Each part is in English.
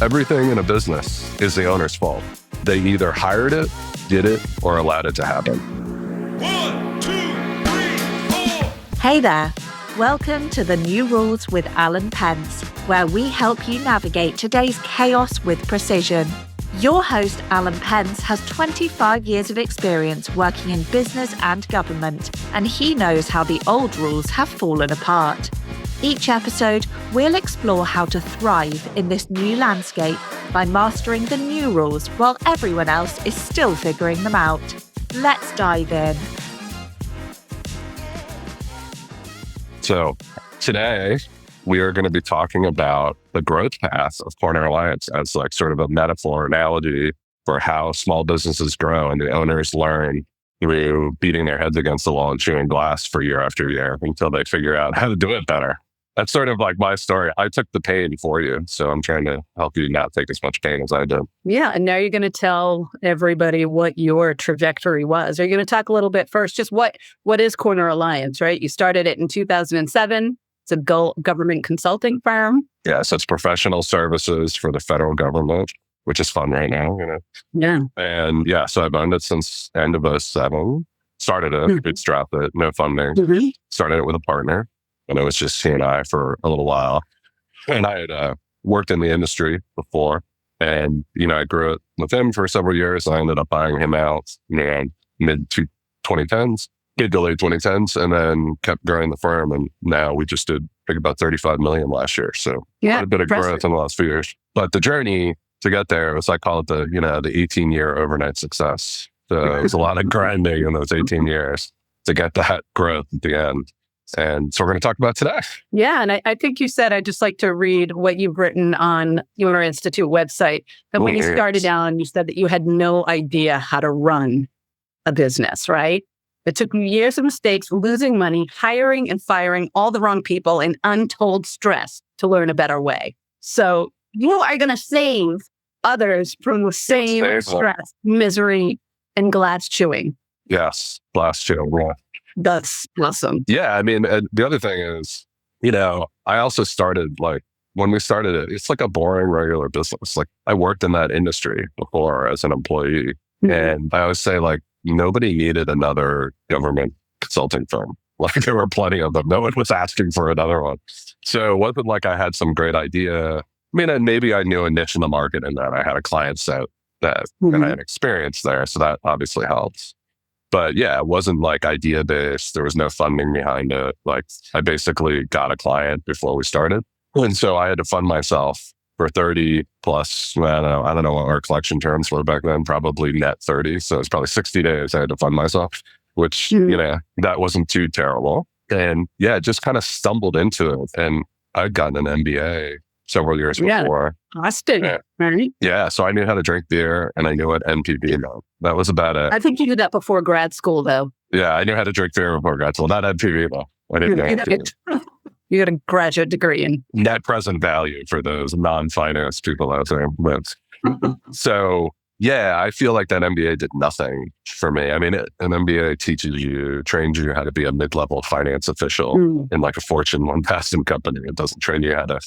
Everything in a business is the owner's fault. They either hired it, did it, or allowed it to happen. 1, 2, 3, 4. Hey there. Welcome to The New Rules with Alan Pentz, where we help you navigate today's chaos with precision. Your host, Alan Pentz, has 25 years of experience working in business and government, and he knows how the old rules have fallen apart. Each episode, we'll explore how to thrive in this new landscape by mastering the new rules while everyone else is still figuring them out. Let's dive in. So today, we are going to be talking about the growth path of Corner Alliance as like sort of a metaphor analogy for how small businesses grow and the owners learn through beating their heads against the wall and chewing glass for year after year until they figure out how to do it better. That's sort of like my story. I took the pain for you, so I'm trying to help you not take as much pain as I did. Yeah, and now you're going to tell everybody what your trajectory was. Are you going to talk a little bit first? Just what is Corner Alliance, right? You started it in 2007. It's a government consulting firm. Yes, it's professional services for the federal government, which is fun right now. Yeah. And yeah, so I've owned it since end of 2007. Started it, bootstrapped it, no funding. Started it with a partner. And it was just he and I for a little while. And I had worked in the industry before. And, I grew it with him for several years. I ended up buying him out mid-2010s, mid to late 2010s, and then kept growing the firm. And now we just did about 35 million last year. So quite a bit of growth in the last few years. But the journey to get there was, I call it the 18-year overnight success. So it was a lot of grinding in those 18 years to get that growth at the end. And so we're going to talk about today. Yeah. And I think you said, I'd just like to read what you've written on your Institute website. That when you started out, you said that you had no idea how to run a business, right? It took you years of mistakes, losing money, hiring and firing all the wrong people, and untold stress to learn a better way. So you are going to save others from the same stress, misery, and glass chewing. Yes. Glass chewing. Yeah. That's awesome. Yeah. I mean, the other thing is, I also started when we started it, it's like a boring regular business. Like I worked in that industry before as an employee. And I always say nobody needed another government consulting firm. Like there were plenty of them. No one was asking for another one. So it wasn't like I had some great idea. I mean, and maybe I knew a niche in the market and that I had a client set that and I had experience there. So that obviously helps. But yeah, it wasn't like idea based. There was no funding behind it. Like I basically got a client before we started. And so I had to fund myself for 30 plus, I don't know what our collection terms were back then, probably net 30. So it's probably 60 days I had to fund myself, which, that wasn't too terrible. And yeah, just kind of stumbled into it. And I'd gotten an MBA several years before. I studied, right? Yeah, so I knew how to drink beer and I knew what NPV meant. That was about it. I think you did that before grad school, though. Yeah, I knew how to drink beer before grad school. Not NPV, though. I didn't know NPV. You got a graduate degree in net present value for those non-finance people out there. But so, yeah, I feel like that MBA did nothing for me. I mean, an MBA trains you how to be a mid-level finance official in like a Fortune 1000 company. It doesn't train you how to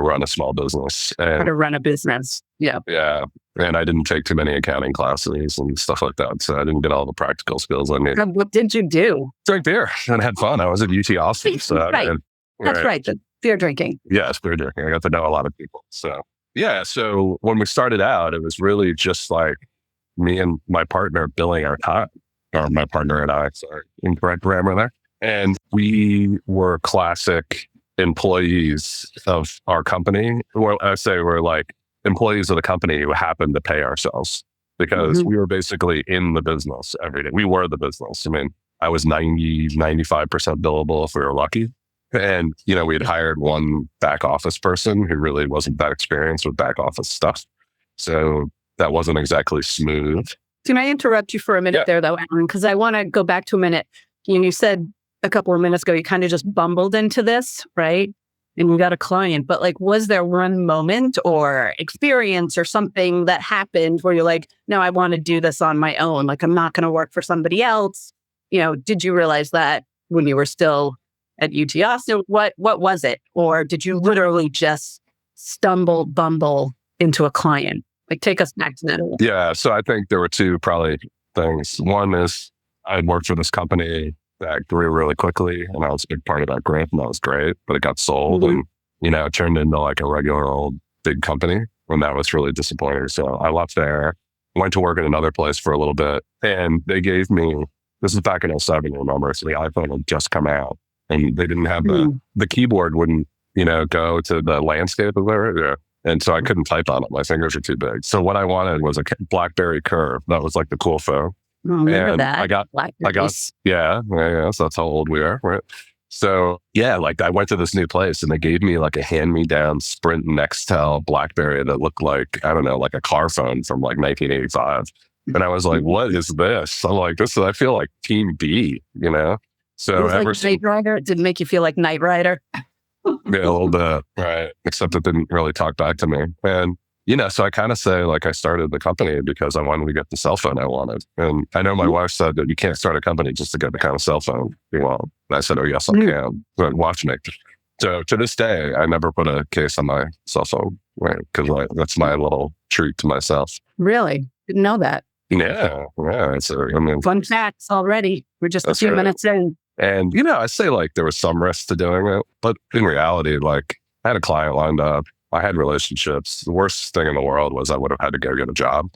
run a small business. And, how to run a business. Yeah. Yeah. And I didn't take too many accounting classes and stuff like that. So I didn't get all the practical skills I needed. What did you do? Drink beer and had fun. I was at UT Austin. So right. That's right. The beer drinking. Yes, beer drinking. I got to know a lot of people. So yeah. So when we started out, it was really just like me and my partner billing our time. Or my partner and I, sorry, incorrect grammar there. And we were classic employees of our company. Well, I say we're like employees of the company who happened to pay ourselves because we were basically in the business every day. We were the business. I mean, I was 95% billable if we were lucky. And, we had hired one back office person who really wasn't that experienced with back office stuff. So that wasn't exactly smooth. Can I interrupt you for a minute there, though, Alan? Because I want to go back to a minute. You said a couple of minutes ago, you kind of just bumbled into this, right? And you got a client, but was there one moment or experience or something that happened where you're like, no, I want to do this on my own. Like, I'm not going to work for somebody else. Did you realize that when you were still at UT Austin? What was it? Or did you literally just bumble into a client? Like, take us back to that. Yeah. So I think there were two probably things. One is I had worked for this company that grew really quickly, and I was a big part of that growth, and that was great, but it got sold and, it turned into like a regular old big company, and that was really disappointing. So I left there, went to work at another place for a little bit, and they gave me, this is back in 2007, remember, so the iPhone had just come out, and they didn't have the keyboard wouldn't, go to the landscape of it. And so I couldn't type on it. My fingers were too big. So what I wanted was a Blackberry Curve. That was like the cool phone. Oh, remember And that? I got, yeah. So that's how old we are, right? So yeah, like I went to this new place and they gave me like a hand-me-down Sprint Nextel Blackberry that looked like, I don't know, like a car phone from like 1985. And I was like, what is this? I'm like, I feel like Team B, So It was like Knight Rider. It didn't make you feel like Knight Rider. Yeah, a little bit, right? Except it didn't really talk back to me. And, so I kind of say like I started the company because I wanted to get the cell phone I wanted. And I know my wife said that you can't start a company just to get the kind of cell phone you want. And I said, oh, yes, I can. But watch me. So to this day, I never put a case on my cell phone, right? Because that's my little treat to myself. Really? Didn't know that. Yeah. Fun facts already. We're just a few minutes in. And, I say like there was some risk to doing it, but in reality, like I had a client lined up. I had relationships. The worst thing in the world was I would have had to go get a job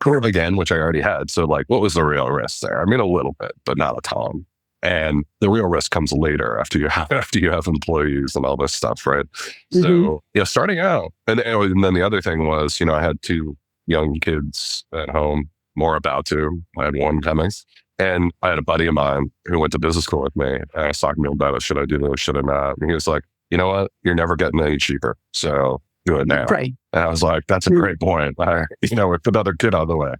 again, which I already had. So like, what was the real risk there? I mean, a little bit, but not a ton. And the real risk comes later after you have employees and all this stuff, right? So, starting out. And then the other thing was, I had two young kids at home, more about to. I had one coming. And I had a buddy of mine who went to business school with me. And I was talking to him about it. Should I do this? Should I not? And he was like, you know what? You're never getting any cheaper. So do it now. Right. And I was like, that's a great point. With another kid out of the way.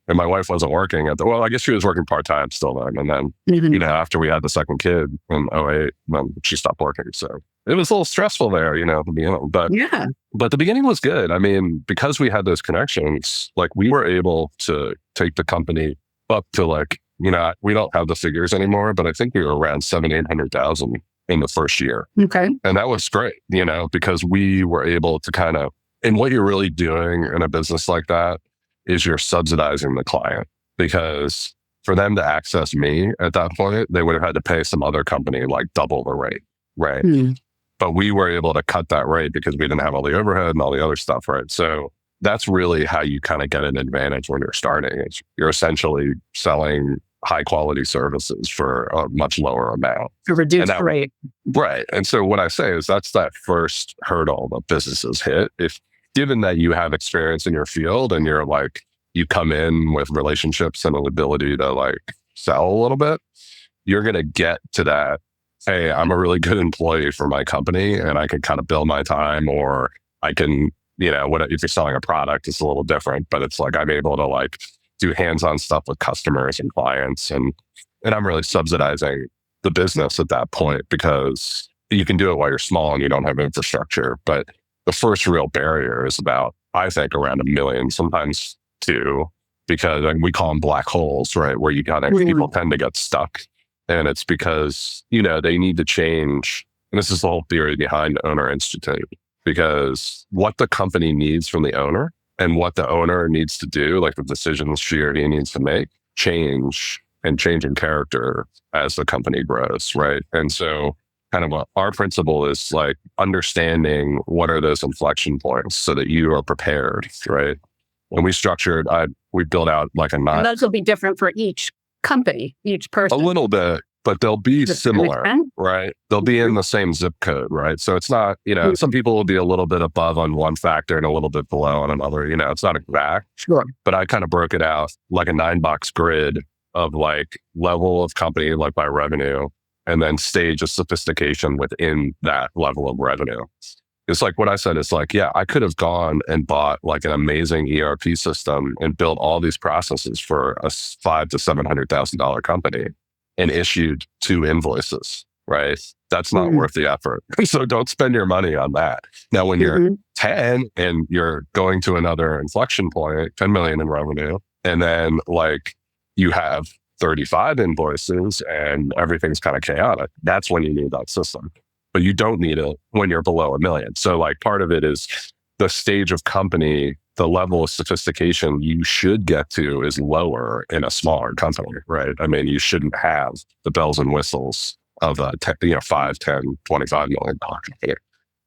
And my wife wasn't working I guess she was working part-time still then. And then, after we had the second kid in 2008, then she stopped working. So it was a little stressful there, at the beginning. But the beginning was good. I mean, because we had those connections, like we were able to take the company up to like, we don't have the figures anymore, but I think we were around 700,000 in the first year. Okay. And that was great, because we were able to kind of, and what you're really doing in a business like that is you're subsidizing the client, because for them to access me at that point, they would have had to pay some other company like double the rate, right? But we were able to cut that rate because we didn't have all the overhead and all the other stuff, right? So that's really how you kind of get an advantage when you're starting. You're essentially selling high quality services for a much lower amount. To reduce the rate. Right. And so what I say is that's that first hurdle that businesses hit. If given that you have experience in your field and you're like, you come in with relationships and an ability to like sell a little bit, you're going to get to that. Hey, I'm a really good employee for my company and I can kind of bill my time, or I can, if you're selling a product, it's a little different, but it's like, I'm able to like do hands-on stuff with customers and clients. And I'm really subsidizing the business at that point, because you can do it while you're small and you don't have infrastructure. But the first real barrier is about, I think, around 1 million, sometimes 2, because we call them black holes, right? Where people tend to get stuck. And it's because, they need to change. And this is the whole theory behind Owner Institute, because what the company needs from the owner and what the owner needs to do, like the decisions she or he needs to make, change in character as the company grows, right? And so kind of our principle is like understanding what are those inflection points so that you are prepared, right? When we built out like And those will be different for each company, each person. A little bit, but they'll be similar, right? They'll be in the same zip code, right? So it's not, some people will be a little bit above on one factor and a little bit below on another, it's not exact. Sure. But I kind of broke it out like a 9-box grid of like level of company, like by revenue, and then stage of sophistication within that level of revenue. It's like what I said is like, yeah, I could have gone and bought like an amazing ERP system and built all these processes for a $500,000 to $700,000 company and issued 2 invoices, right? That's not worth the effort. So don't spend your money on that. Now, when you're 10 and you're going to another inflection point, 10 million in revenue, and then like you have 35 invoices and everything's kind of chaotic, that's when you need that system. But you don't need it when you're below 1 million. So like part of it is the stage of company, the level of sophistication you should get to is lower in a smaller company, right? I mean, you shouldn't have the bells and whistles of a 5, 10, $25 million company.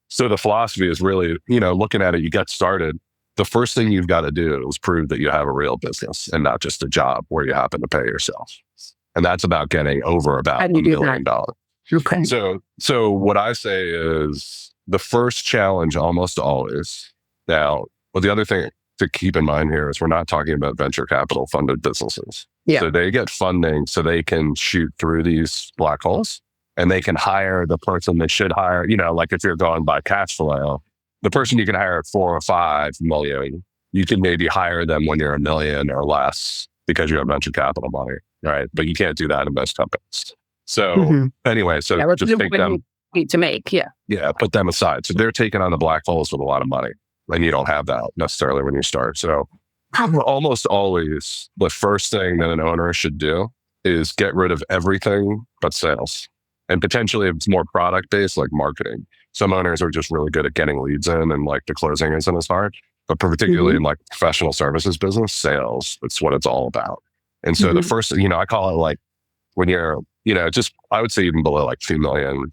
So the philosophy is really, looking at it, you get started. The first thing you've got to do is prove that you have a real business and not just a job where you happen to pay yourself. And that's about getting over about $1 million. Okay. So what I say is the first challenge almost always. Now, well, the other thing to keep in mind here is we're not talking about venture capital funded businesses. Yeah. So they get funding so they can shoot through these black holes and they can hire the person they should hire. Like if you're going by cash flow, the person you can hire at 4 or 5 million, you can maybe hire them when you're $1 million or less because you have venture capital money, right? But you can't do that in most companies. So anyway, just take them to make, yeah, put them aside. So they're taking on the black holes with a lot of money, and you don't have that necessarily when you start. So almost always, the first thing that an owner should do is get rid of everything but sales, and potentially if it's more product based, like marketing. Some owners are just really good at getting leads in, and like the closing isn't as hard. But particularly in like professional services business, sales, it's what it's all about. And so the first, I call it like when you're, I would say even below like 2 million,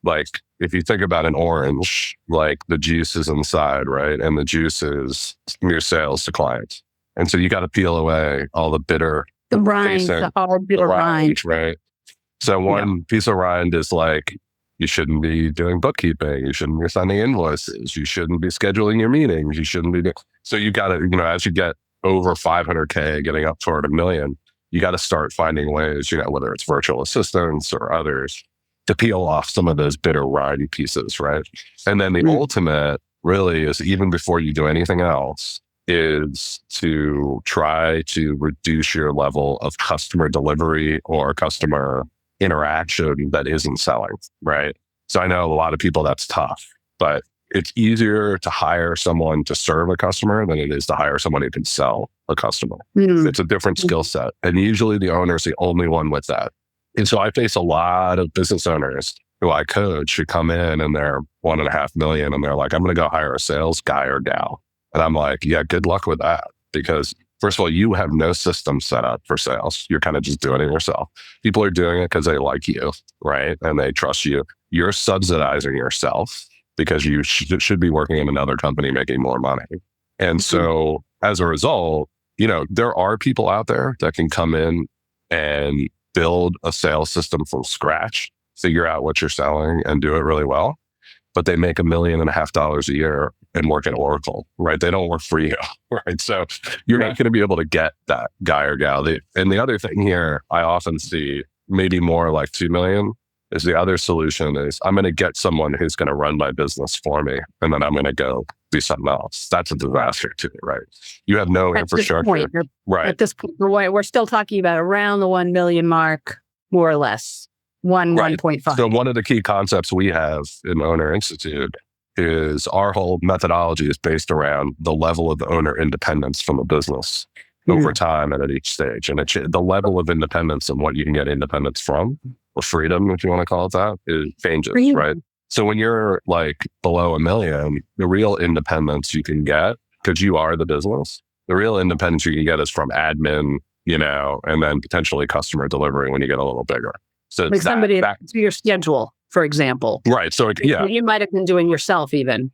like if you think about an orange, like the juice is inside, right? And the juice is your sales to clients. And so you got to peel away all the bitter. The rind, the hard bitter rind. Right. So one piece of rind is like, you shouldn't be doing bookkeeping. You shouldn't be sending invoices. You shouldn't be scheduling your meetings. You shouldn't be so you got to, as you get over 500K, getting up toward $1 million, you got to start finding ways, whether it's virtual assistants or others, to peel off some of those bitter rind pieces, right? And then the ultimate really is, even before you do anything else, is to try to reduce your level of customer delivery or customer interaction that isn't selling, right? So I know a lot of people that's tough, but it's easier to hire someone to serve a customer than it is to hire someone who can sell a customer. It's a different skill set. And usually the owner is the only one with that. And so I face a lot of business owners who I coach who come in and they're 1.5 million and they're like, I'm going to go hire a sales guy or gal. And I'm like, yeah, good luck with that. Because first of all, you have no system set up for sales. You're kind of just doing it yourself. People are doing it because they like you, right? And they trust you. You're subsidizing yourself because you should be working in another company making more money. And so as a result, there are people out there that can come in and build a sales system from scratch, figure out what you're selling and do it really well. But they make $1.5 million a year and work at Oracle, right? They don't work for you, right? So you're not going to be able to get that guy or gal. And the other thing here, I often see maybe more like 2 million is the other solution is I'm going to get someone who's going to run my business for me. And then I'm going to go do something else. That's a disaster too, right? You have no infrastructure. Right. At this point, we're still talking about around the 1 million mark, more or less. 1.5. So one of the key concepts we have in Owner Institute is our whole methodology is based around the level of owner independence from a business over time and at each stage. And the level of independence and what you can get independence from, or freedom, if you want to call it that, it changes, right? So when you're like below $1 million, the real independence you can get, because you are the business, the real independence you can get is from admin, and then potentially customer delivery when you get a little bigger. So like somebody to your schedule, for example. Right. So you might have been doing yourself even.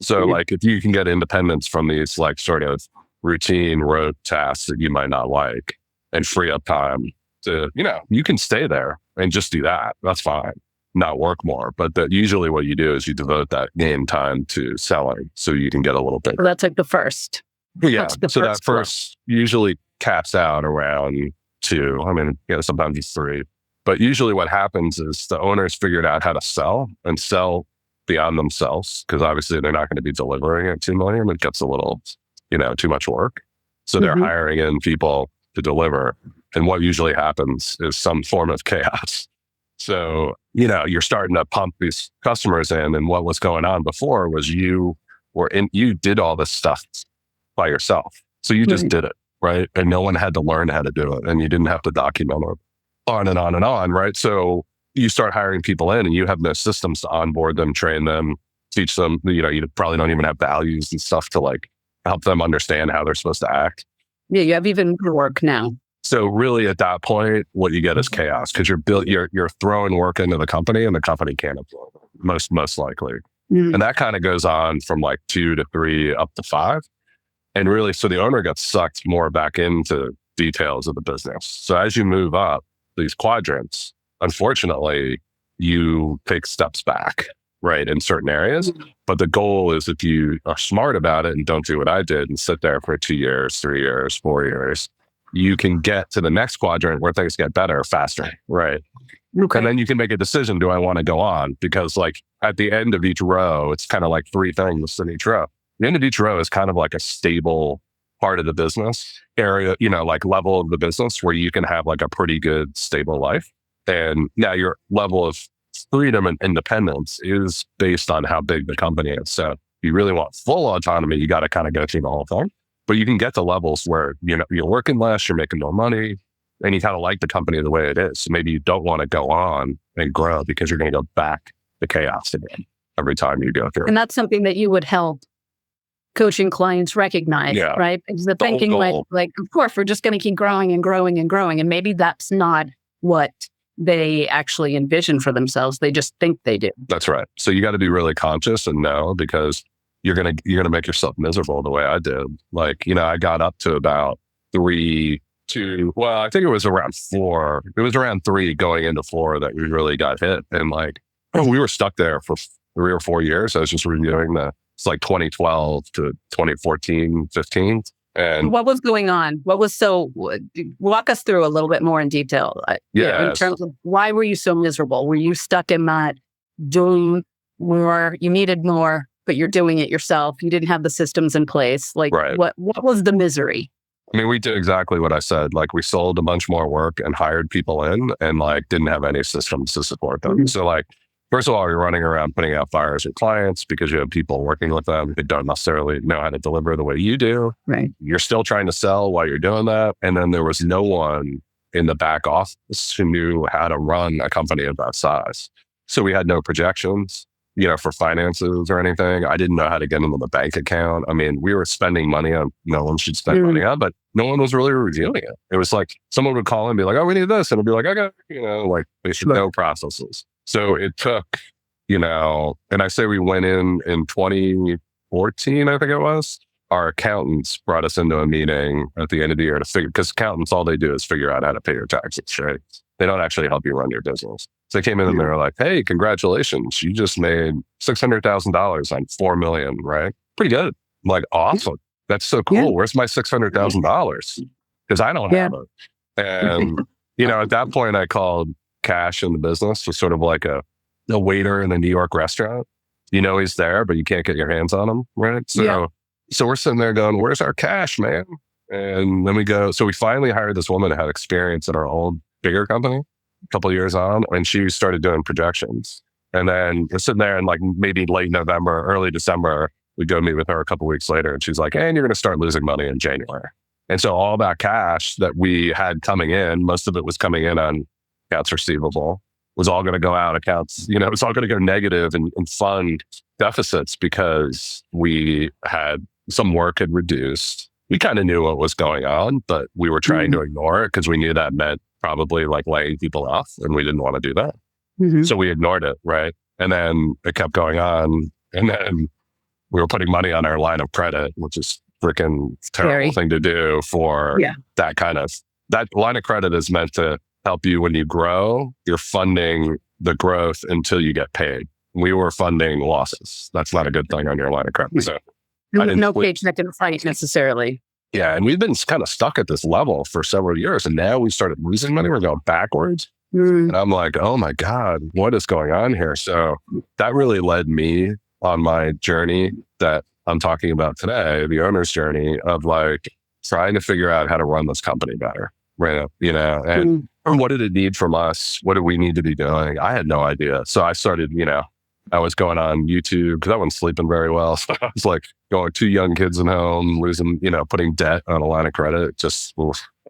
So like if you can get independence from these like sort of routine road tasks that you might not like and free up time to, you can stay there and just do that. That's fine. Not work more. But usually what you do is you devote that game time to selling so you can get a little bit. Well, that's like the first. Yeah. So that first usually caps out around 2. I mean, sometimes it's 3. But usually what happens is the owners figured out how to sell and sell beyond themselves, because obviously they're not going to be delivering at 2 million. It gets a little, too much work. So they're hiring in people to deliver. And what usually happens is some form of chaos. So, you're starting to pump these customers in. And what was going on before was you did all this stuff by yourself. So you just did it, right? And no one had to learn how to do it. And you didn't have to document it. On and on and on, right? So you start hiring people in and you have no systems to onboard them, train them, teach them, you probably don't even have values and stuff to like help them understand how they're supposed to act. Yeah, you have even work now. So really at that point, what you get is chaos because you're throwing work into the company and the company can't absorb it, most likely. And that kind of goes on from like 2 to 3 up to 5. And really, so the owner gets sucked more back into details of the business. So as you move up these quadrants, unfortunately, you take steps back, right, in certain areas. But the goal is if you are smart about it and don't do what I did and sit there for 2 years, 3 years, 4 years, you can get to the next quadrant where things get better faster, right? Okay. And then you can make a decision, do I want to go on? Because like at the end of each row, it's kind of like 3 things in each row. The end of each row is kind of like a stable part of the business area, like level of the business where you can have like a pretty good stable life. And now your level of freedom and independence is based on how big the company is. So if you really want full autonomy, you got to kind of go through the whole thing. But you can get to levels where, you're working less, you're making more money, and you kind of like the company the way it is. So maybe you don't want to go on and grow because you're going to go back to chaos again every time you go through. And that's something that you would help coaching clients recognize, right? Because the thinking like, of course, we're just going to keep growing and growing and growing. And maybe that's not what they actually envision for themselves. They just think they do. That's right. So you got to be really conscious and know because you're going to make yourself miserable the way I did. Like, I got up to about 3 to, well, I think it was around 4. It was around 3 going into 4 that we really got hit. And like, we were stuck there for 3 or 4 years. I was just reviewing it's like 2012 to 2014, 15. And what was going on? Walk us through a little bit more in detail. In terms of why were you so miserable? Were you stuck in that doing more, you needed more, but you're doing it yourself. You didn't have the systems in place. Like what was the misery? I mean, we did exactly what I said. Like we sold a bunch more work and hired people in and like didn't have any systems to support them. So like, first of all, you're running around putting out fires with clients because you have people working with them who don't necessarily know how to deliver the way you do. Right. You're still trying to sell while you're doing that. And then there was no one in the back office who knew how to run a company of that size. So we had no projections, for finances or anything. I didn't know how to get into the bank account. I mean, we were spending money on no one should spend money on, but no one was really reviewing it. It was like someone would call and be like, oh, we need this. And it'd be like, okay, like they should know processes. So it took, and I say we went in 2014, I think it was. Our accountants brought us into a meeting at the end of the year to figure, because accountants, all they do is figure out how to pay your taxes, right? They don't actually help you run your business. So they came in and they were like, hey, congratulations. You just made $600,000 on $4 million, right? Pretty good. I'm like, awesome. That's so cool. Yeah. Where's my $600,000? Because I don't have it. And, at that point, I called Cash in the business was sort of like a waiter in a New York restaurant. He's there, but you can't get your hands on him, right? So we're sitting there going, where's our cash, man? And then we finally hired this woman who had experience at our old bigger company a couple of years on, and she started doing projections. And then we're sitting there in like maybe late November, early December, we go meet with her a couple of weeks later, and she's like, hey, and you're going to start losing money in January. And so all that cash that we had coming in, most of it was coming in on accounts receivable, was all going to go out accounts, it's all going to go negative and fund deficits because we had some work had reduced. We kind of knew what was going on, but we were trying to ignore it because we knew that meant probably like laying people off, and we didn't want to do that. So we ignored it, right? And then it kept going on. And then we were putting money on our line of credit, which is freaking terrible thing to do for that line of credit is meant to help you when you grow. You're funding the growth until you get paid. We were funding losses. That's not a good thing on your line of credit. So no paycheck in fight necessarily. Yeah. And we've been kind of stuck at this level for several years. And now we started losing money. We're going backwards. And I'm like, oh my God, what is going on here? So that really led me on my journey that I'm talking about today, the owner's journey of like trying to figure out how to run this company better. Right. And what did it need from us? What do we need to be doing? I had no idea. So I started, I was going on YouTube because I wasn't sleeping very well. So I was like going 2 young kids at home, losing, putting debt on a line of credit.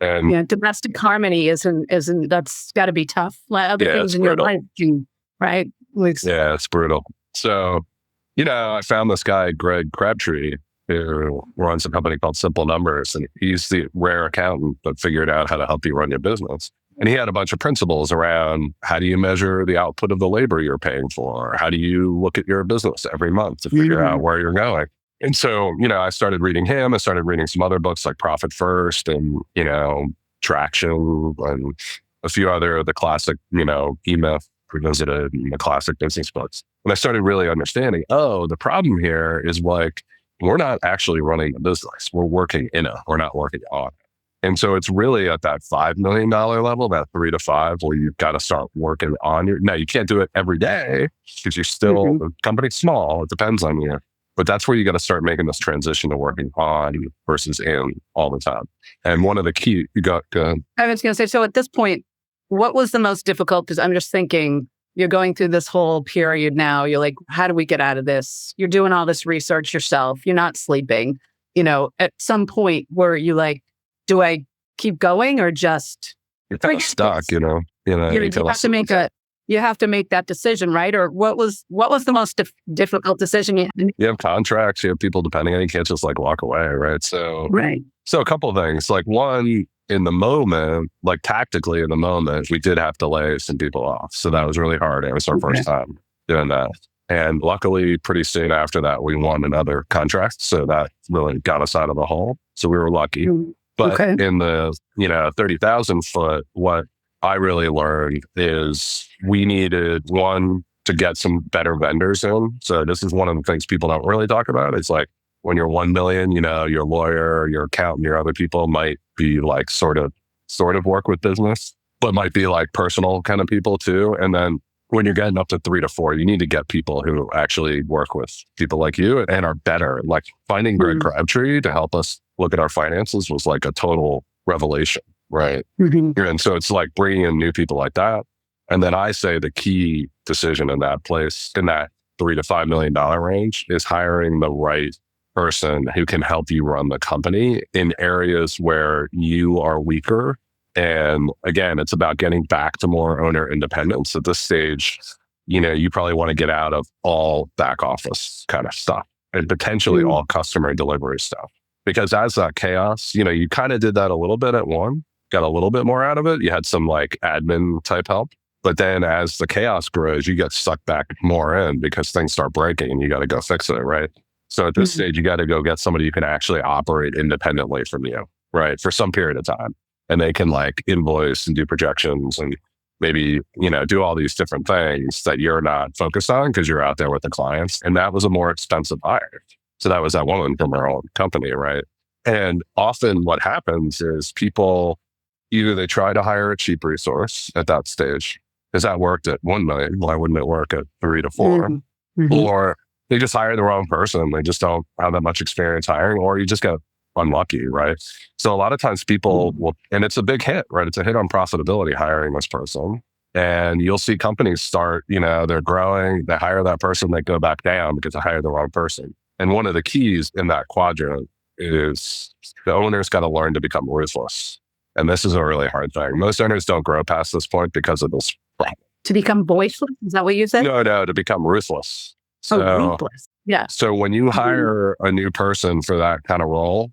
And domestic harmony isn't that's got to be tough. Like other things in your life, right? Yeah, it's brutal. So, I found this guy, Greg Crabtree, who runs a company called Simple Numbers, and he's the rare accountant that figured out how to help you run your business. And he had a bunch of principles around how do you measure the output of the labor you're paying for? How do you look at your business every month to figure out where you're going? And so, I started reading him. I started reading some other books like Profit First and, Traction and a few other, the classic, E-Myth Revisited and the classic business books. And I started really understanding, the problem here is like, we're not actually running a business. We're working in it. We're not working on it. And so it's really at that $5 million level, that 3 to 5, where you've got to start working on now you can't do it every day because you're still, the company's small. It depends on you. But that's where you got to start making this transition to working on versus in all the time. And one of the key, go ahead. I was going to say, so at this point, what was the most difficult? Because I'm just thinking, you're going through this whole period now. You're like, how do we get out of this? You're doing all this research yourself. You're not sleeping. At some point where you like, do I keep going or just you're kind of stuck, you have to make that decision, right? Or what was the most difficult decision you had? You have contracts, you have people depending on you. You can't just like walk away, right? So a couple of things. Like one, in the moment, like tactically in the moment, we did have to lay some people off. So that was really hard. It was our first time doing that. And luckily, pretty soon after that, we won another contract. So that really got us out of the hole. So we were lucky. But in the, 30,000 foot, what I really learned is we needed, one, to get some better vendors in. So this is one of the things people don't really talk about. It's like when you're 1 million, your lawyer, your accountant, your other people might be like sort of work with business, but might be like personal kind of people too. And then when you're getting up to 3 to 4, you need to get people who actually work with people like you and are better. Like finding Greg Crabtree to help us look at our finances was like a total revelation, right? And so it's like bringing in new people like that. And then I say the key decision in that place, in that $3 to $5 million range, is hiring the right person who can help you run the company in areas where you are weaker. And again, it's about getting back to more owner independence. At this stage, you probably want to get out of all back office kind of stuff and potentially all customer delivery stuff. Because as that chaos, you kind of did that a little bit at one, got a little bit more out of it. You had some like admin type help. But then as the chaos grows, you get sucked back more in because things start breaking and you got to go fix it, right? So at this stage, you got to go get somebody who can actually operate independently from you, right? For some period of time. And they can like invoice and do projections and maybe, do all these different things that you're not focused on because you're out there with the clients. And that was a more expensive hire. So that was that woman from our own company, right? And often what happens is people, either they try to hire a cheap resource at that stage, because that worked at 1 million. Why wouldn't it work at 3 to 4? Or they just hire the wrong person. They just don't have that much experience hiring, or you just get unlucky, right? So a lot of times people will, and it's a big hit, right? It's a hit on profitability hiring this person. And you'll see companies start, they're growing, they hire that person, they go back down because they hired the wrong person. And one of the keys in that quadrant is the owner's got to learn to become ruthless. And this is a really hard thing. Most owners don't grow past this point because of this problem. To become voiceless? Is that what you said? No, to become ruthless. Ruthless. Yeah. So when you hire a new person for that kind of role,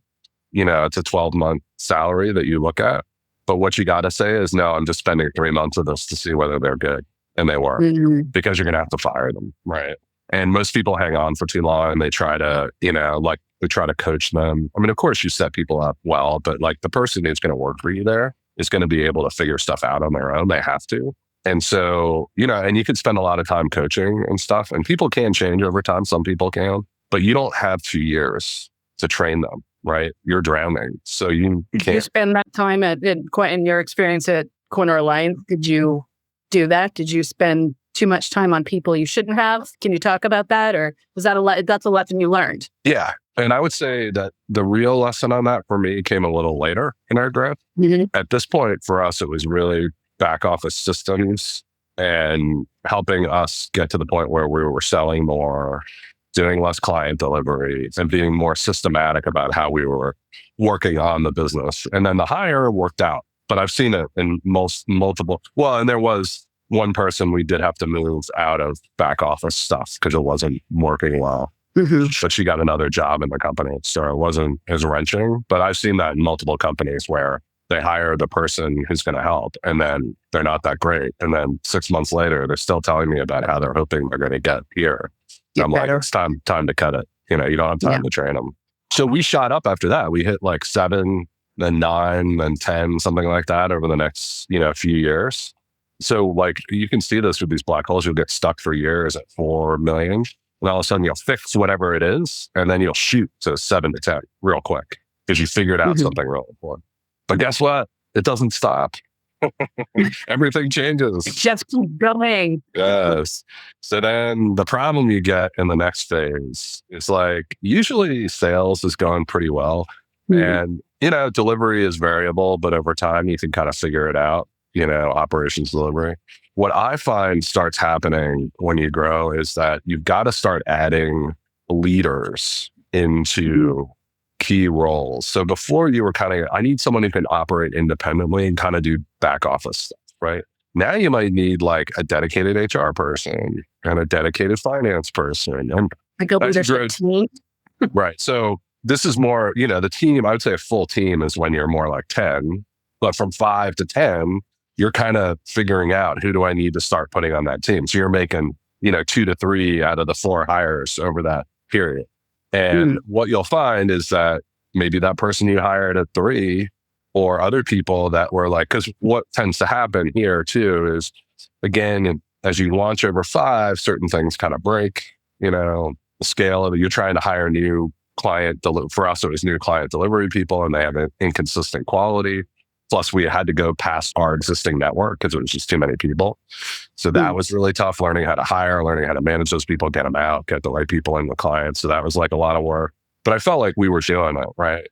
it's a 12-month salary that you look at. But what you got to say is, no, I'm just spending 3 months of this to see whether they're good. And they were, because you're going to have to fire them, right? And most people hang on for too long and they try to, they try to coach them. I mean, of course you set people up well, but like the person who's going to work for you there is going to be able to figure stuff out on their own. They have to. And so, and you could spend a lot of time coaching and stuff, and people can change over time. Some people can, but you don't have 2 years to train them, right? You're drowning. So you can't. Did you spend that time in your experience at Corner Line? Did you do that? Did you spend too much time on people you shouldn't have? Can you talk about that? Or was that that's a lesson you learned? Yeah. And I would say that the real lesson on that for me came a little later in our growth. At this point for us, it was really back office systems and helping us get to the point where we were selling more, doing less client delivery, and being more systematic about how we were working on the business. And then the hire worked out. But I've seen it in multiple, and there was one person we did have to move out of back office stuff because it wasn't working well. But she got another job in the company. So it wasn't as wrenching. But I've seen that in multiple companies where they hire the person who's going to help and then they're not that great. And then 6 months later, they're still telling me about how they're hoping they're going to get here. I'm like, it's time to cut it. You know, you don't have time to train them. So we shot up after that. We hit like 7, then 9, then 10, something like that over the next, few years. So like you can see this with these black holes. You'll get stuck for years at 4 million. And all of a sudden you'll fix whatever it is. And then you'll shoot to 7 to 10 real quick because you figured out something real important. But guess what? It doesn't stop. Everything changes. Just keep going. Yes. So then the problem you get in the next phase is like usually sales is going pretty well. And, delivery is variable, but over time you can kind of figure it out, operations delivery. What I find starts happening when you grow is that you've got to start adding leaders into key roles. So before you were I need someone who can operate independently and kind of do back office stuff, right? Now you might need like a dedicated HR person and a dedicated finance person. And like a leadership team. Right. So this is more, the team, I would say a full team is when you're more like 10, but from 5 to 10, you're kind of figuring out who do I need to start putting on that team. So you're making, 2 to 3 out of the 4 hires over that period. And what you'll find is that maybe that person you hired at 3 or other people that were like, because what tends to happen here too is, again, as you launch over 5, certain things kind of break, the scale of it. You're trying to hire new for us, it was new client delivery people and they have an inconsistent quality. Plus we had to go past our existing network because it was just too many people. So that was really tough, learning how to hire, learning how to manage those people, get them out, get the right people in the clients. So that was like a lot of work, but I felt like we were doing it, right?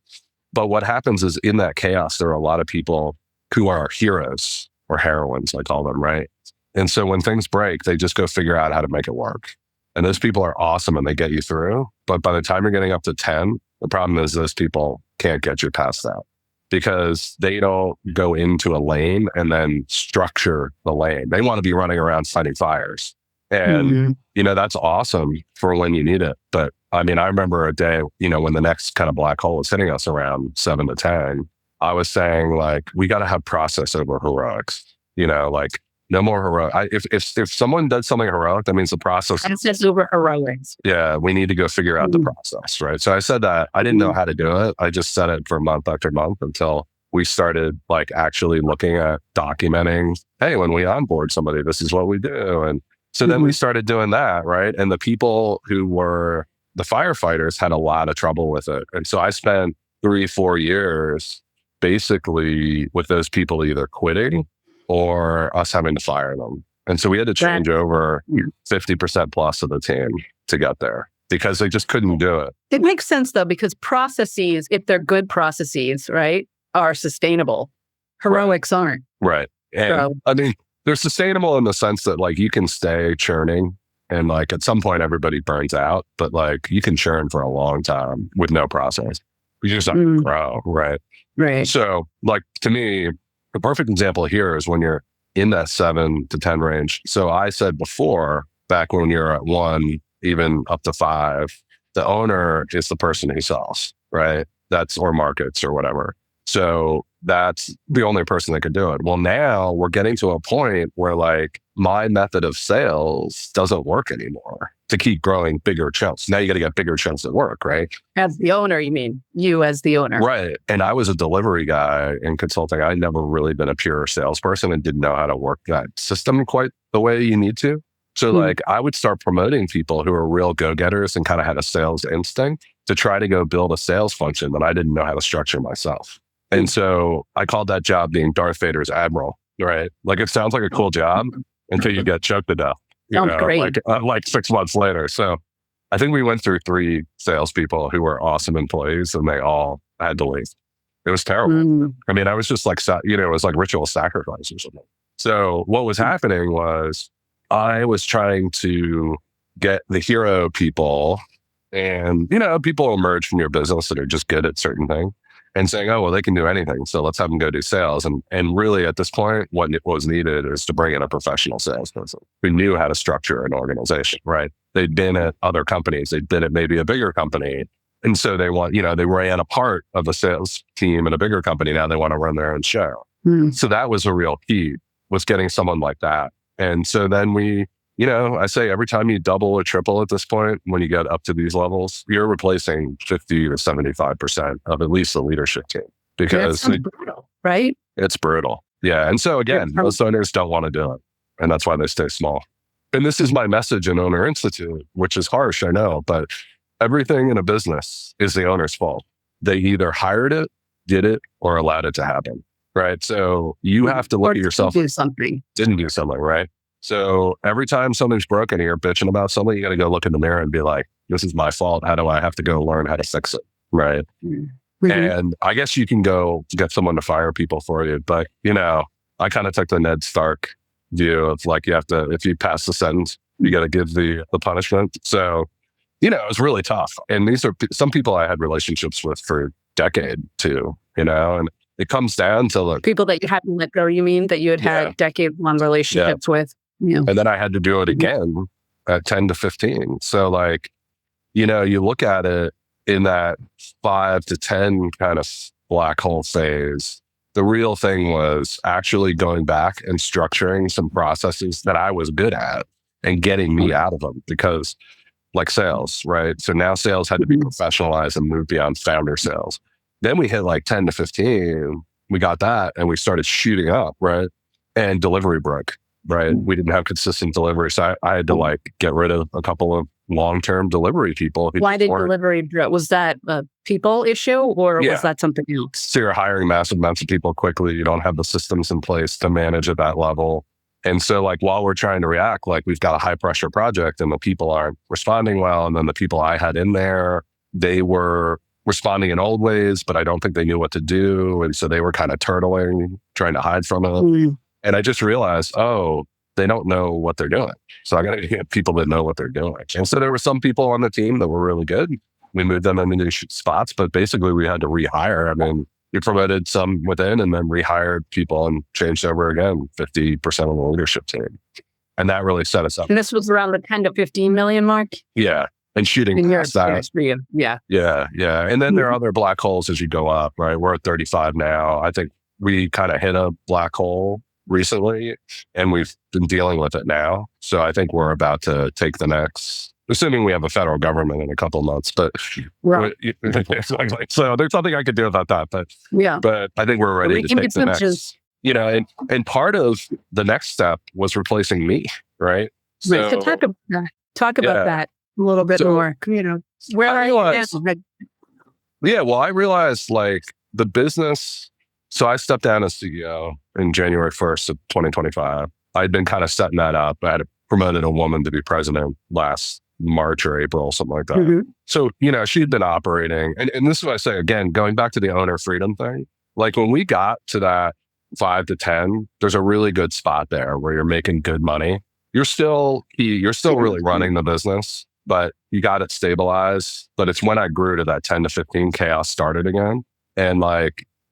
But what happens is in that chaos, there are a lot of people who are heroes or heroines, I call them, right? And so when things break, they just go figure out how to make it work. And those people are awesome and they get you through. But by the time you're getting up to 10, the problem is those people can't get you past that because they don't go into a lane and then structure the lane. They want to be running around fighting fires. And, that's awesome for when you need it. But I mean, I remember a day, when the next kind of black hole was hitting us around 7 to 10, I was saying like, we got to have process over heroics, like no more heroic. If someone does something heroic, that means the process. Process over heroics. Yeah, we need to go figure out the process, right? So I said that. I didn't know how to do it. I just said it for month after month until we started like actually looking at documenting, hey, when we onboard somebody, this is what we do. And so then we started doing that, right? And the people who were the firefighters had a lot of trouble with it. And so I spent 3-4 years basically with those people either quitting or us having to fire them. And so we had to change over 50% plus of the team to get there because they just couldn't do it. It makes sense though, because processes, if they're good processes, right, are sustainable. Heroics aren't. Right. And I mean, they're sustainable in the sense that like you can stay churning and like at some point everybody burns out, but like you can churn for a long time with no process. You just have to grow, right? Right. So like to me, the perfect example here is when you're in that 7 to 10 range. So I said before, back when you're at 1, even up to 5, the owner is the person who sells, right? Or markets or whatever. So that's the only person that can do it. Well, now we're getting to a point where like my method of sales doesn't work anymore to keep growing bigger chunks. Now you got to get bigger chunks at work, right? As the owner, you mean? You as the owner. Right. And I was a delivery guy in consulting. I'd never really been a pure salesperson and didn't know how to work that system quite the way you need to. So like I would start promoting people who are real go-getters and kind of had a sales instinct to try to go build a sales function that I didn't know how to structure myself. And so I called that job being Darth Vader's admiral, right? Like it sounds like a cool job until you get choked to death. Great. Like 6 months later. So I think we went through 3 salespeople who were awesome employees and they all had to leave. It was terrible. I mean, I was just like, it was like ritual sacrifice or something. So what was happening was I was trying to get the hero people and, people emerge from your business that are just good at certain things. and saying, oh, well, they can do anything. So let's have them go do sales. And really at this point, what was needed is to bring in a professional salesperson who knew how to structure an organization, right? They'd been at other companies. They'd been at maybe a bigger company. And so they ran a part of the sales team in a bigger company. Now they want to run their own show. So that was a real key, was getting someone like that. And so then I say every time you double or triple at this point, when you get up to these levels, you're replacing 50 to 75% of at least the leadership team, because that's brutal, right? It's brutal. Yeah. And so again, most owners don't want to do it. And that's why they stay small. And this is my message in Owner Institute, which is harsh, I know, but everything in a business is the owner's fault. They either hired it, did it, or allowed it to happen. Right. So you have to look at yourself. Didn't do something, right? So every time something's broken and you're bitching about something, you got to go look in the mirror and be like, this is my fault. How do I have to go learn how to fix it? Right. Mm-hmm. And I guess you can go get someone to fire people for you. But, I kind of took the Ned Stark view of like, you have to, if you pass the sentence, you got to give the punishment. So, it was really tough. And these are some people I had relationships with for a decade too, and it comes down to people that you hadn't let go, you mean, that you had decade-long relationships with. Yeah. And then I had to do it again at 10 to 15. So you look at it in that 5 to 10 kind of black hole phase. The real thing was actually going back and structuring some processes that I was good at and getting me out of them, because like sales, right? So now sales had to be professionalized and move beyond founder sales. Then we hit like 10 to 15. We got that and we started shooting up, right? And delivery broke, right? We didn't have consistent delivery. So I had to get rid of a couple of long-term delivery people. Why did delivery broke? Was that a people issue or was that something else? So you're hiring massive amounts of people quickly. You don't have the systems in place to manage at that level. And so while we're trying to react, we've got a high pressure project and the people aren't responding well. And then the people I had in there, they were responding in old ways, but I don't think they knew what to do. And so they were kind of turtling, trying to hide from it. And I just realized, they don't know what they're doing. So I got to get people that know what they're doing. And so there were some people on the team that were really good. We moved them into new spots, but basically we had to rehire. I mean, we promoted some within and then rehired people and changed over again, 50% of the leadership team. And that really set us up. And this was around the 10 to 15 million mark? Yeah. And shooting past that. Yeah. Yeah. And then there are other black holes as you go up, right? We're at 35 now. I think we kind of hit a black hole recently and we've been dealing with it now. So I think we're about to take the next, assuming we have a federal government in a couple of months, but so there's nothing I could do about that, but I think we're ready to take the next, and part of the next step was replacing me, right? So talk about that a little bit more, where are you now? Yeah, well, I realized the business. So I stepped down as CEO in January 1st of 2025. I'd been kind of setting that up. I had promoted a woman to be president last March or April, something like that. Mm-hmm. So, she'd been operating. And this is what I say, again, going back to the owner freedom thing, when we got to that 5 to 10, there's a really good spot there where you're making good money. You're still really running the business, but you got it stabilized. But it's when I grew to that 10 to 15, chaos started again. And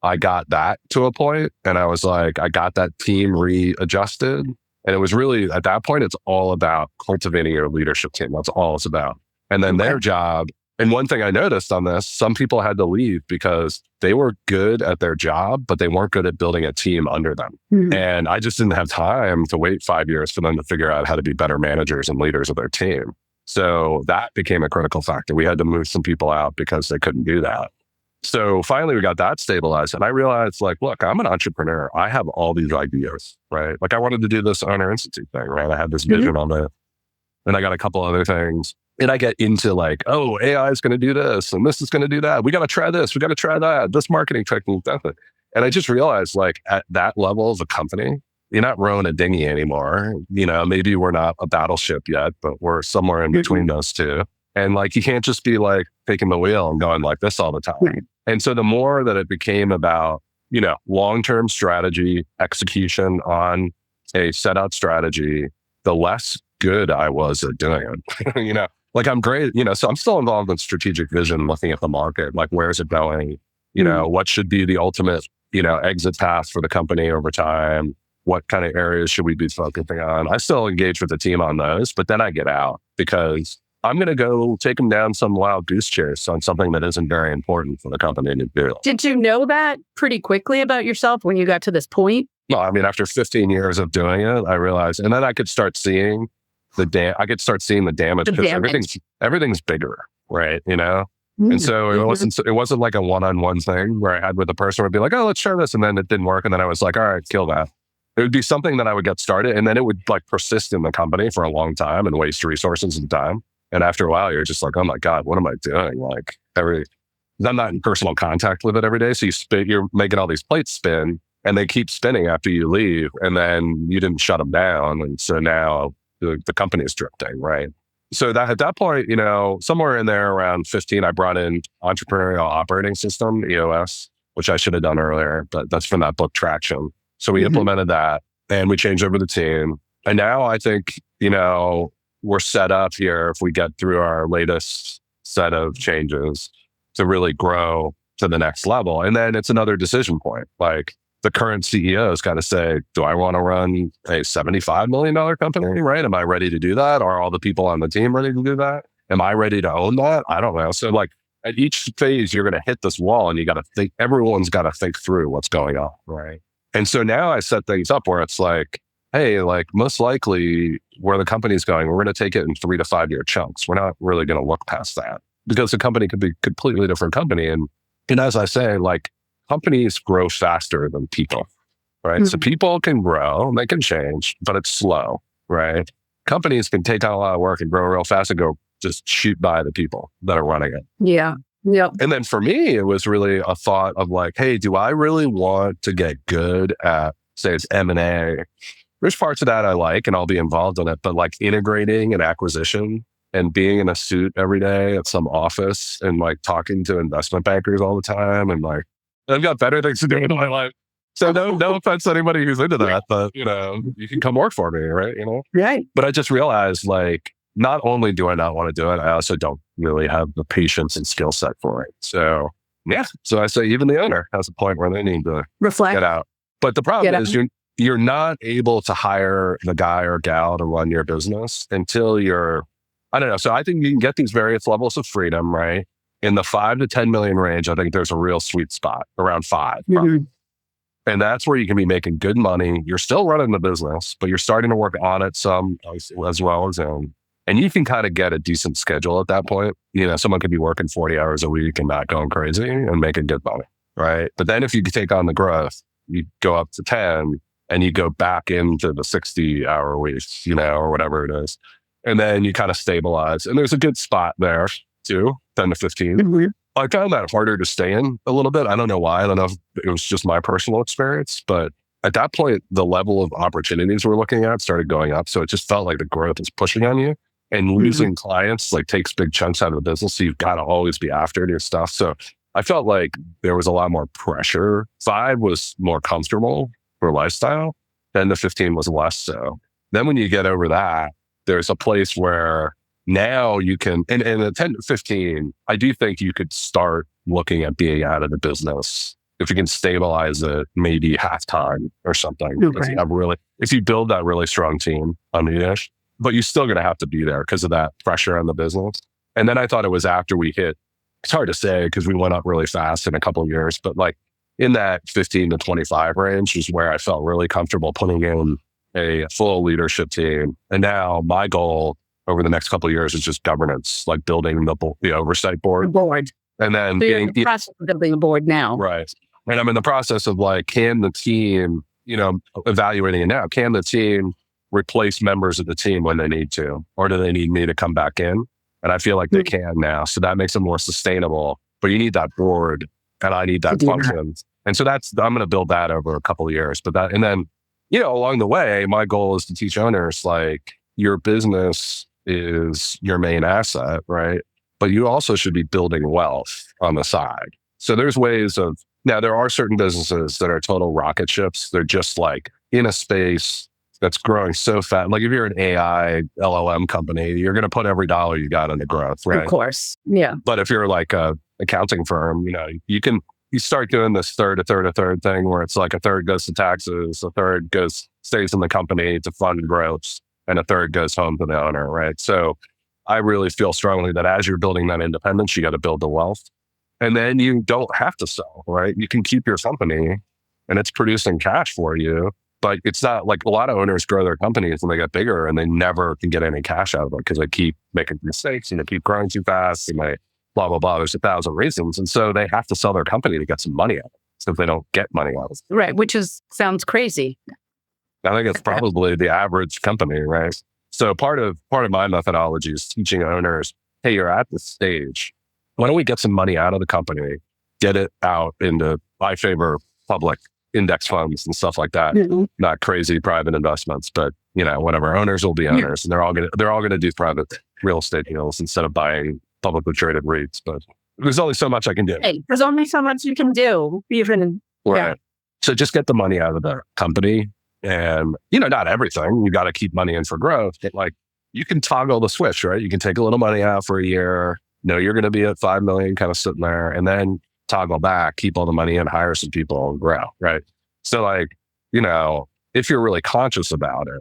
I got that to a point and I was I got that team readjusted. And it was really, at that point, it's all about cultivating your leadership team. That's all it's about. And then their job, and one thing I noticed on this, some people had to leave because they were good at their job, but they weren't good at building a team under them. Mm-hmm. And I just didn't have time to wait 5 years for them to figure out how to be better managers and leaders of their team. So that became a critical factor. We had to move some people out because they couldn't do that. So finally we got that stabilized and I realized look, I'm an entrepreneur. I have all these ideas, right? I wanted to do this Owner Institute thing, right? I had this vision on it and I got a couple other things and I get into AI is going to do this and this is going to do that. We got to try this. We got to try that. This marketing technique, that thing. And I just realized at that level of a company, you're not rowing a dinghy anymore. Maybe we're not a battleship yet, but we're somewhere in between those two. And you can't just be taking the wheel and going like this all the time. Right. And so the more that it became about, long-term strategy, execution on a set out strategy, the less good I was at doing it. I'm great, so I'm still involved in strategic vision, looking at the market, where is it going? what should be the ultimate, exit path for the company over time? What kind of areas should we be focusing on? I still engage with the team on those, but then I get out because I'm going to go take them down some wild goose chase on something that isn't very important for the company to do. Did you know that pretty quickly about yourself when you got to this point? No, I mean, after 15 years of doing it, I realized, and then I could start seeing the damage because everything's bigger, right? And so it wasn't like a one-on-one thing where I had with a person would be like, oh, let's try this. And then it didn't work. And then I was like, all right, kill that. It would be something that I would get started and then it would like persist in the company for a long time and waste resources and time. And after a while, you're just like, oh my God, what am I doing? Like I'm not in personal contact with it every day. So you're making all these plates spin and they keep spinning after you leave. And then you didn't shut them down. And so now the company is drifting, right? So that at that point, somewhere in there around 15, I brought in Entrepreneurial Operating System, EOS, which I should have done earlier, but that's from that book Traction. So we implemented that and we changed over the team. And now I think, we're set up here if we get through our latest set of changes to really grow to the next level. And then it's another decision point. Like the current CEO has got to say, do I want to run a $75 million company, right? Am I ready to do that? Are all the people on the team ready to do that? Am I ready to own that? I don't know. So like at each phase, you're going to hit this wall and you got to think, everyone's got to think through what's going on, right? And so now I set things up where it's like, hey, like most likely where the company's going, we're going to take it in 3 to 5 year chunks. We're not really going to look past that because the company could be a completely different company. And as I say, like companies grow faster than people, right? So people can grow, they can change, but it's slow, right? Companies can take on a lot of work and grow real fast and go just shoot by the people that are running it. Yeah. Yep. And then for me, it was really a thought of like, hey, do I really want to get good at, say it's M&A? There's parts of that I like and I'll be involved in it, but like integrating an acquisition and being in a suit every day at some office and like talking to investment bankers all the time and like, I've got better things to do in my life. So no offense to anybody who's into that, but you can come work for me, right? Right. But I just realized like, not only do I not want to do it, I also don't really have the patience and skill set for it. So yeah. So I say even the owner has a point where they need to reflect, get out. But the problem is you're not able to hire the guy or gal to run your business until I don't know. So I think you can get these various levels of freedom, right? In the 5 to 10 million range, I think there's a real sweet spot around 5. And that's where you can be making good money. You're still running the business, but you're starting to work on it some as well as and you can kind of get a decent schedule at that point. Someone could be working 40 hours a week and not going crazy and making good money, right? But then if you take on the growth, you go up to 10 and you go back into the 60-hour weeks, or whatever it is. And then you kind of stabilize. And there's a good spot there too, 10 to 15. I found that harder to stay in a little bit. I don't know why. I don't know if it was just my personal experience, but at that point, the level of opportunities we're looking at started going up. So it just felt like the growth is pushing on you. And losing clients like takes big chunks out of the business. So you've got to always be after your stuff. So I felt like there was a lot more pressure. 5 was more comfortable for lifestyle. 10 to 15 was less so. Then when you get over that, there's a place where now you can, and at 10 to 15, I do think you could start looking at being out of the business. If you can stabilize it, maybe half time or something. Okay. If you build that really strong team on the ish. But you're still going to have to be there because of that pressure on the business. And then I thought it was after we hit, it's hard to say because we went up really fast in a couple of years, but like in that 15 to 25 range is where I felt really comfortable putting in a full leadership team. And now my goal over the next couple of years is just governance, like building the oversight board. And then so you're in the process of building a board now. Right. And I'm in the process of like, can the team, evaluating it now, can the team replace members of the team when they need to, or do they need me to come back in? And I feel like they can now. So that makes it more sustainable, but you need that board and I need that function. And so I'm going to build that over a couple of years, and then, along the way, my goal is to teach owners like your business is your main asset, right? But you also should be building wealth on the side. So there's ways now there are certain businesses that are total rocket ships. They're just like in a space that's growing so fast. Like if you're an AI LLM company, you're going to put every dollar you got into growth, right? Of course. Yeah. But if you're like a accounting firm, you can you start doing this third thing where it's like a third goes to taxes, a third stays in the company to fund growth, and a third goes home to the owner, right? So I really feel strongly that as you're building that independence, you got to build the wealth. And then you don't have to sell, right? You can keep your company and it's producing cash for you. But it's not like a lot of owners grow their companies and they get bigger and they never can get any cash out of it because they keep making mistakes and they keep growing too fast and they blah, blah, blah. There's 1,000 reasons. And so they have to sell their company to get some money out of it. So if they don't get money out of it. Right. Which sounds crazy. I think it's probably the average company, right? So part of my methodology is teaching owners, hey, you're at this stage. Why don't we get some money out of the company, get it out into, I favor public index funds and stuff like that. Mm-hmm. Not crazy private investments, but whatever. Owners will be owners, and they're all gonna do private real estate deals instead of buying publicly traded REITs. But there's only so much I can do. Hey, there's only so much you can do, even. Right. Yeah. So just get the money out of the company, and not everything. You got to keep money in for growth. But like you can toggle the switch, right? You can take a little money out for a year. You're going to be at 5 million, kind of sitting there, and then toggle back, keep all the money in, hire some people, and grow, right? So like, if you're really conscious about it,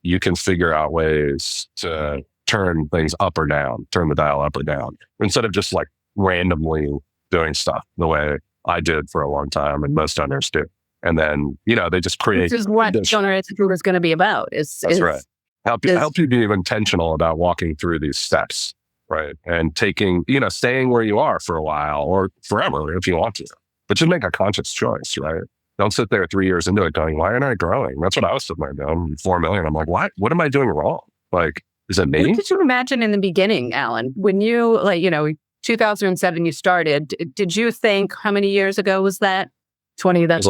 you can figure out ways to turn things up or down, turn the dial up or down, instead of just like randomly doing stuff the way I did for a long time and most owners do. And then, they just create. This is what Owner Institute is going to be about. That's right. Help you be intentional about walking through these steps. Right. And taking, staying where you are for a while or forever if you want to, but just make a conscious choice, right? Don't sit there 3 years into it going, why aren't I growing? That's what I was sitting there doing, 4 million. I'm like, what am I doing wrong? Like, is it me? What did you imagine in the beginning, Alan? When you 2007, you started, did you think, how many years ago was that? 20, that's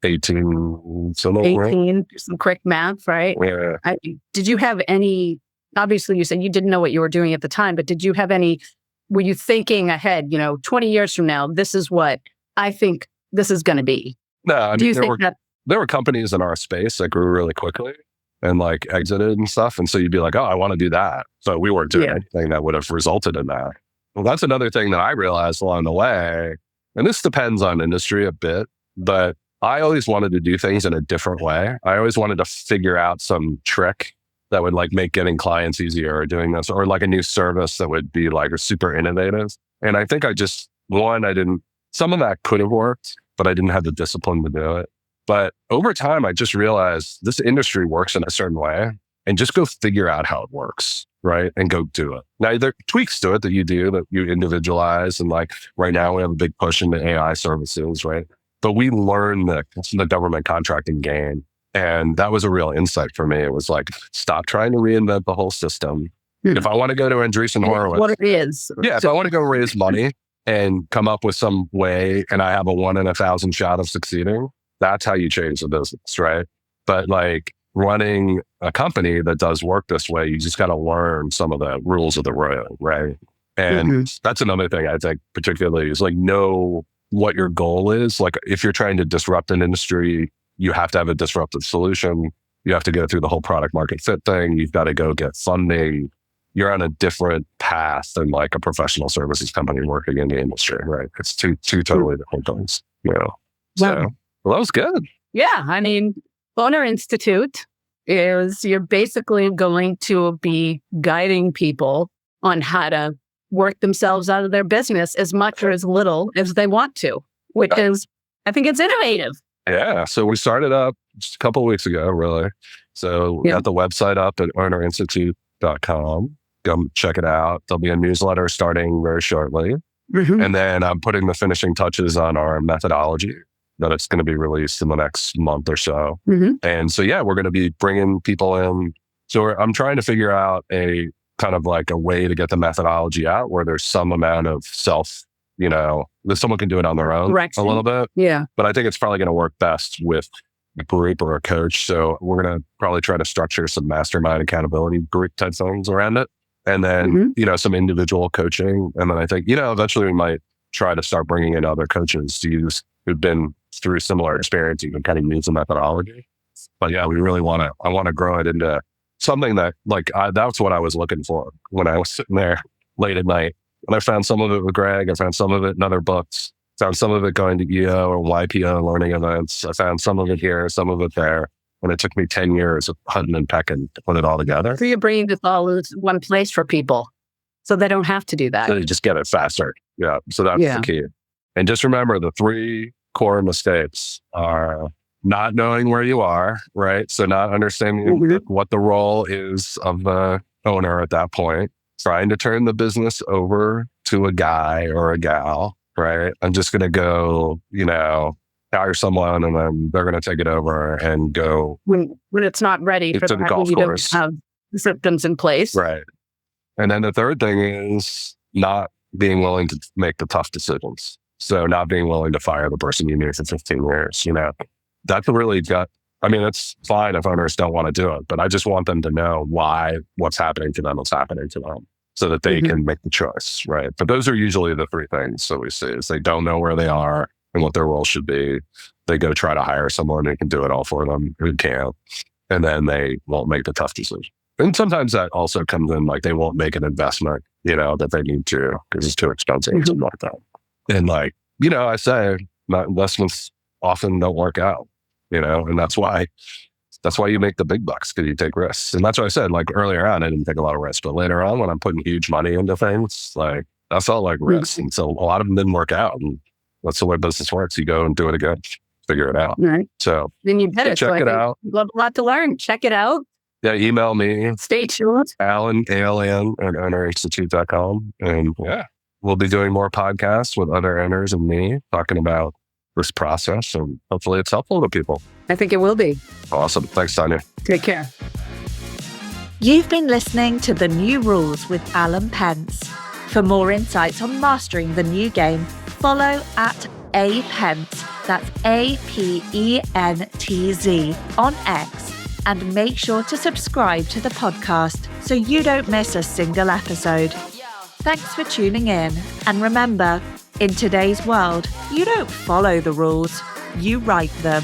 18, so 18, some quick math, right? Yeah. Did you have any, obviously you said you didn't know what you were doing at the time, but did you have any, were you thinking ahead, 20 years from now, this is what I think this is going to be? No, I Do mean, you think that? There were companies in our space that grew really quickly and like exited and stuff. And so you'd be like, oh, I want to do that. So we weren't doing anything that would have resulted in that. Well, that's another thing that I realized along the way. And this depends on industry a bit, but I always wanted to do things in a different way. I always wanted to figure out some trick that would like make getting clients easier or doing this, or like a new service that would be like super innovative. And I think some of that could have worked, but I didn't have the discipline to do it. But over time, I just realized this industry works in a certain way and just go figure out how it works, right? And go do it. Now, there are tweaks to it that you do, that you individualize. And like right now, we have a big push into AI services, right? But we learned the government contracting game. And that was a real insight for me. It was like, stop trying to reinvent the whole system. If I want to go to Andreessen Horowitz. What it is. Yeah, if I want to go raise money and come up with some way and I have a 1 in 1,000 shot of succeeding, that's how you change the business, right? But like running a company that does work this way, you just got to learn some of the rules of the road, right? And that's another thing I think particularly is like know what your goal is. Like if you're trying to disrupt an industry, you have to have a disruptive solution. You have to go through the whole product market fit thing. You've got to go get funding. You're on a different path than like a professional services company working in the industry, right? It's two totally different things, So, well, that was good. Yeah. I mean, Owner Institute is you're basically going to be guiding people on how to work themselves out of their business as much or as little as they want to, which is, I think it's innovative. Yeah. So we started up just a couple of weeks ago, really. So we got the website up at ownerinstitute.com. Go check it out. There'll be a newsletter starting very shortly. And then I'm putting the finishing touches on our methodology that it's going to be released in the next month or so. And so, we're going to be bringing people in. So I'm trying to figure out a kind of like a way to get the methodology out where there's some amount of that someone can do it on their own a little bit. Yeah. But I think it's probably going to work best with a group or a coach. So we're going to probably try to structure some mastermind accountability group type things around it. And then, some individual coaching. And then I think, eventually we might try to start bringing in other coaches to use who've been through similar experience. You can kind of use the methodology. But I want to grow it into something that that's what I was looking for when I was sitting there late at night. And I found some of it with Greg. I found some of it in other books. Found some of it going to EO or YPO learning events. I found some of it here, some of it there. And it took me 10 years of hunting and pecking to put it all together. So you're bringing this all in one place for people so they don't have to do that. So you just get it faster. Yeah. So that's the key. And just remember the 3 core mistakes are not knowing where you are, right? So not understanding what the role is of the owner at that point, trying to turn the business over to a guy or a gal, right? I'm just going to go, hire someone and then they're going to take it over and go. When it's not ready for the that, golf when you course. don't have the systems in place. Right. And then the third thing is not being willing to make the tough decisions. So not being willing to fire the person you knew for 15 years, That's really it's fine if owners don't want to do it, but I just want them to know why what's happening to them is happening to them so that they can make the choice, right? But those are usually the 3 things that we see is they don't know where they are and what their role should be. They go try to hire someone who can do it all for them, who can, and then they won't make the tough decision. And sometimes that also comes in, like they won't make an investment, that they need to because it's too expensive, something like that. And I say investments often don't work out, and that's why you make the big bucks because you take risks. And that's what I said, like earlier on, I didn't take a lot of risks, but later on when I'm putting huge money into things, like that felt like risks. And so a lot of them didn't work out. And that's the way business works. You go and do it again, figure it out. Right. So then you better check it out. You have a lot to learn. Check it out. Yeah, email me. Stay tuned. Alan, ALN at owner-institute.com. And we'll be doing more podcasts with other owners and me talking about this process. And hopefully it's helpful to people. I think it will be. Awesome. Thanks, Tanya. Take care. You've been listening to The New Rules with Alan Pentz. For more insights on mastering the new game, follow at @Pentz, that's APENTZ, on X, and make sure to subscribe to the podcast so you don't miss a single episode. Thanks for tuning in, and remember, in today's world, you don't follow the rules, you write them.